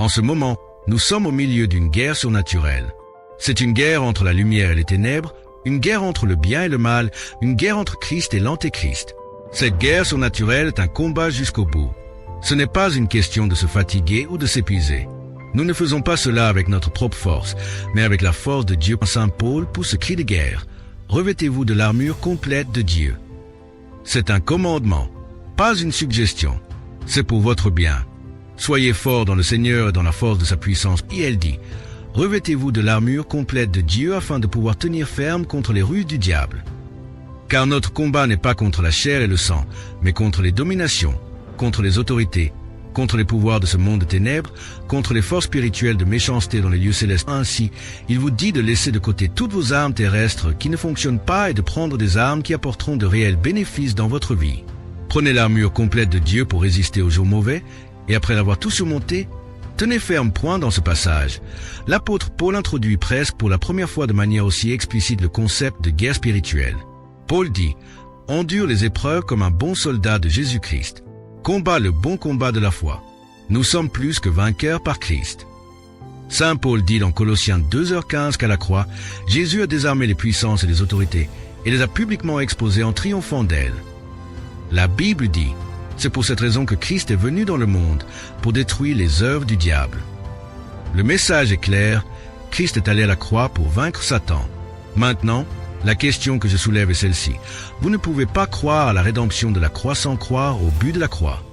En ce moment, nous sommes au milieu d'une guerre surnaturelle. C'est une guerre entre la lumière et les ténèbres, une guerre entre le bien et le mal, une guerre entre Christ et l'Antéchrist. Cette guerre surnaturelle est un combat jusqu'au bout. Ce n'est pas une question de se fatiguer ou de s'épuiser. Nous ne faisons pas cela avec notre propre force, mais avec la force de Dieu. Saint Paul pousse ce cri de guerre. Revêtez-vous de l'armure complète de Dieu. C'est un commandement, pas une suggestion. C'est pour votre bien. Soyez forts dans le Seigneur et dans la force de sa puissance. Et elle dit, revêtez-vous de l'armure complète de Dieu afin de pouvoir tenir ferme contre les ruses du diable. Car notre combat n'est pas contre la chair et le sang, mais contre les dominations, contre les autorités, contre les pouvoirs de ce monde de ténèbres, contre les forces spirituelles de méchanceté dans les lieux célestes. Ainsi, il vous dit de laisser de côté toutes vos armes terrestres qui ne fonctionnent pas et de prendre des armes qui apporteront de réels bénéfices dans votre vie. Prenez l'armure complète de Dieu pour résister aux jours mauvais, et après l'avoir tout surmonté, tenez ferme point dans ce passage. L'apôtre Paul introduit presque pour la première fois de manière aussi explicite le concept de guerre spirituelle. Paul dit, endure les épreuves comme un bon soldat de Jésus-Christ. Combat le bon combat de la foi. Nous sommes plus que vainqueurs par Christ. Saint Paul dit dans Colossiens 2h15 qu'à la croix, Jésus a désarmé les puissances et les autorités et les a publiquement exposées en triomphant d'elles. La Bible dit, c'est pour cette raison que Christ est venu dans le monde, pour détruire les œuvres du diable. Le message est clair, Christ est allé à la croix pour vaincre Satan. Maintenant, la question que je soulève est celle-ci. Vous ne pouvez pas croire à la rédemption de la croix sans croire au but de la croix.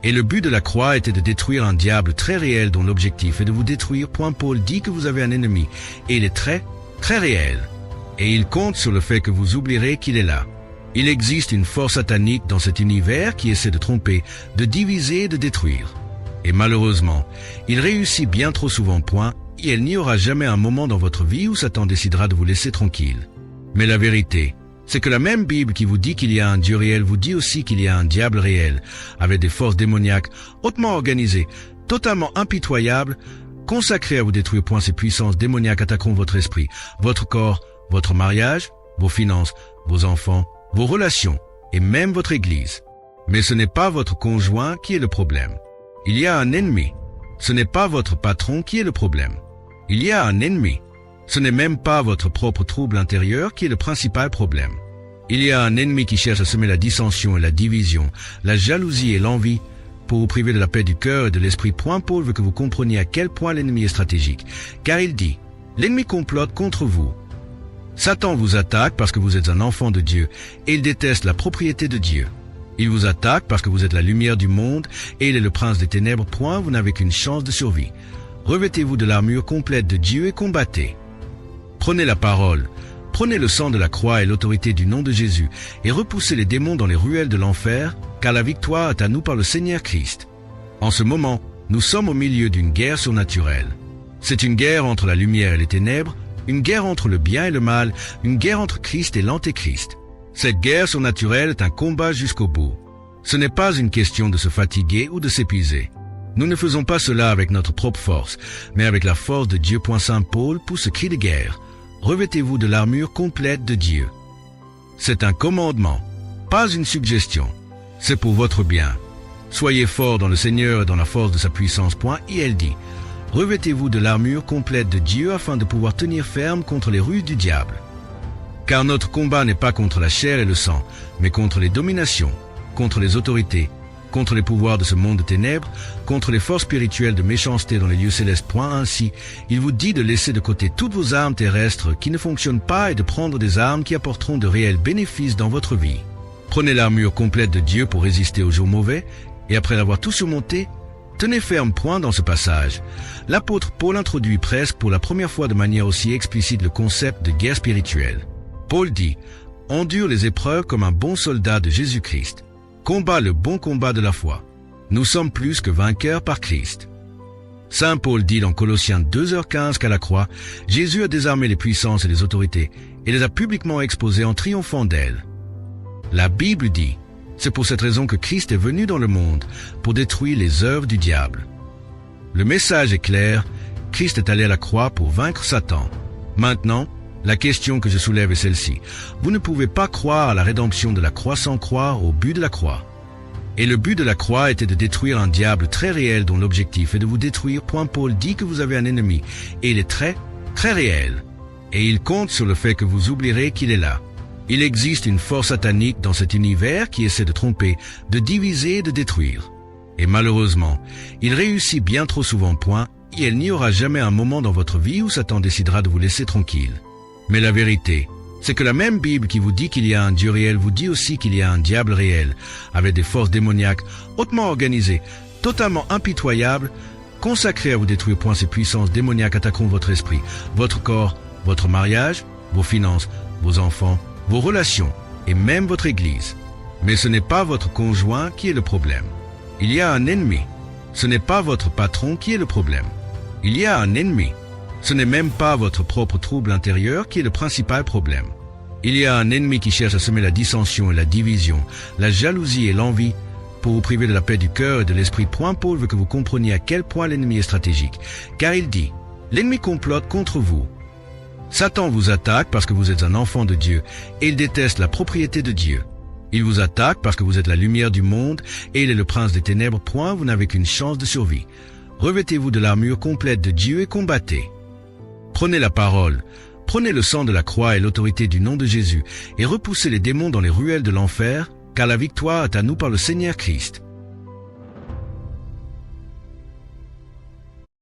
Et le but de la croix était de détruire un diable très réel dont l'objectif est de vous détruire. Paul dit que vous avez un ennemi, et il est très, très réel. Et il compte sur le fait que vous oublierez qu'il est là. Il existe une force satanique dans cet univers qui essaie de tromper, de diviser et de détruire. Et malheureusement, il réussit bien trop souvent. Et il n'y aura jamais un moment dans votre vie où Satan décidera de vous laisser tranquille. Mais la vérité, c'est que la même Bible qui vous dit qu'il y a un Dieu réel vous dit aussi qu'il y a un diable réel, avec des forces démoniaques, hautement organisées, totalement impitoyables, consacrées à vous détruire. Ces puissances démoniaques attaqueront votre esprit, votre corps, votre mariage, vos finances, vos enfants, vos relations et même votre église. Mais ce n'est pas votre conjoint qui est le problème. Il y a un ennemi. Ce n'est pas votre patron qui est le problème. Il y a un ennemi. Ce n'est même pas votre propre trouble intérieur qui est le principal problème. Il y a un ennemi qui cherche à semer la dissension et la division, la jalousie et l'envie pour vous priver de la paix du cœur et de l'esprit. Paul veut que vous compreniez à quel point l'ennemi est stratégique. Car il dit, l'ennemi complote contre vous. Satan vous attaque parce que vous êtes un enfant de Dieu et il déteste la propriété de Dieu. Il vous attaque parce que vous êtes la lumière du monde et il est le prince des ténèbres. Vous n'avez qu'une chance de survie. Revêtez-vous de l'armure complète de Dieu et combattez. Prenez la parole, prenez le sang de la croix et l'autorité du nom de Jésus et repoussez les démons dans les ruelles de l'enfer, car la victoire est à nous par le Seigneur Christ. En ce moment, nous sommes au milieu d'une guerre surnaturelle. C'est une guerre entre la lumière et les ténèbres, une guerre entre le bien et le mal, une guerre entre Christ et l'Antéchrist. Cette guerre surnaturelle est un combat jusqu'au bout. Ce n'est pas une question de se fatiguer ou de s'épuiser. Nous ne faisons pas cela avec notre propre force, mais avec la force de Dieu. Saint Paul pousse ce cri de guerre. Revêtez-vous de l'armure complète de Dieu. C'est un commandement, pas une suggestion. C'est pour votre bien. Soyez forts dans le Seigneur et dans la force de sa puissance. Et elle dit, revêtez-vous de l'armure complète de Dieu afin de pouvoir tenir ferme contre les ruses du diable. Car notre combat n'est pas contre la chair et le sang, mais contre les dominations, contre les autorités, contre les pouvoirs de ce monde de ténèbres, contre les forces spirituelles de méchanceté dans les lieux célestes. Ainsi, il vous dit de laisser de côté toutes vos armes terrestres qui ne fonctionnent pas et de prendre des armes qui apporteront de réels bénéfices dans votre vie. Prenez l'armure complète de Dieu pour résister aux jours mauvais, et après l'avoir tout surmonté, tenez ferme dans ce passage. L'apôtre Paul introduit presque pour la première fois de manière aussi explicite le concept de guerre spirituelle. Paul dit, endure les épreuves comme un bon soldat de Jésus-Christ. Combat le bon combat de la foi. Nous sommes plus que vainqueurs par Christ. Saint Paul dit dans Colossiens 2h15 qu'à la croix, Jésus a désarmé les puissances et les autorités et les a publiquement exposées en triomphant d'elles. La Bible dit, c'est pour cette raison que Christ est venu dans le monde, pour détruire les œuvres du diable. Le message est clair, Christ est allé à la croix pour vaincre Satan. Maintenant, la question que je soulève est celle-ci. Vous ne pouvez pas croire à la rédemption de la croix sans croire au but de la croix. Et le but de la croix était de détruire un diable très réel dont l'objectif est de vous détruire. Paul dit que vous avez un ennemi, et il est très, très réel. Et il compte sur le fait que vous oublierez qu'il est là. Il existe une force satanique dans cet univers qui essaie de tromper, de diviser et de détruire. Et malheureusement, il réussit bien trop souvent point, et il n'y aura jamais un moment dans votre vie où Satan décidera de vous laisser tranquille. Mais la vérité, c'est que la même Bible qui vous dit qu'il y a un Dieu réel vous dit aussi qu'il y a un diable réel, avec des forces démoniaques hautement organisées, totalement impitoyables, consacrées à vous détruire. Ces puissances démoniaques attaqueront votre esprit, votre corps, votre mariage, vos finances, vos enfants, vos relations et même votre église. Mais ce n'est pas votre conjoint qui est le problème. Il y a un ennemi. Ce n'est pas votre patron qui est le problème. Il y a un ennemi. Ce n'est même pas votre propre trouble intérieur qui est le principal problème. Il y a un ennemi qui cherche à semer la dissension et la division, la jalousie et l'envie pour vous priver de la paix du cœur et de l'esprit. Paul veut que vous compreniez à quel point l'ennemi est stratégique. Car il dit, l'ennemi complote contre vous. Satan vous attaque parce que vous êtes un enfant de Dieu et il déteste la propriété de Dieu. Il vous attaque parce que vous êtes la lumière du monde et il est le prince des ténèbres. Vous n'avez qu'une chance de survie. Revêtez-vous de l'armure complète de Dieu et combattez. Prenez la parole, prenez le sang de la croix et l'autorité du nom de Jésus et repoussez les démons dans les ruelles de l'enfer, car la victoire est à nous par le Seigneur Christ.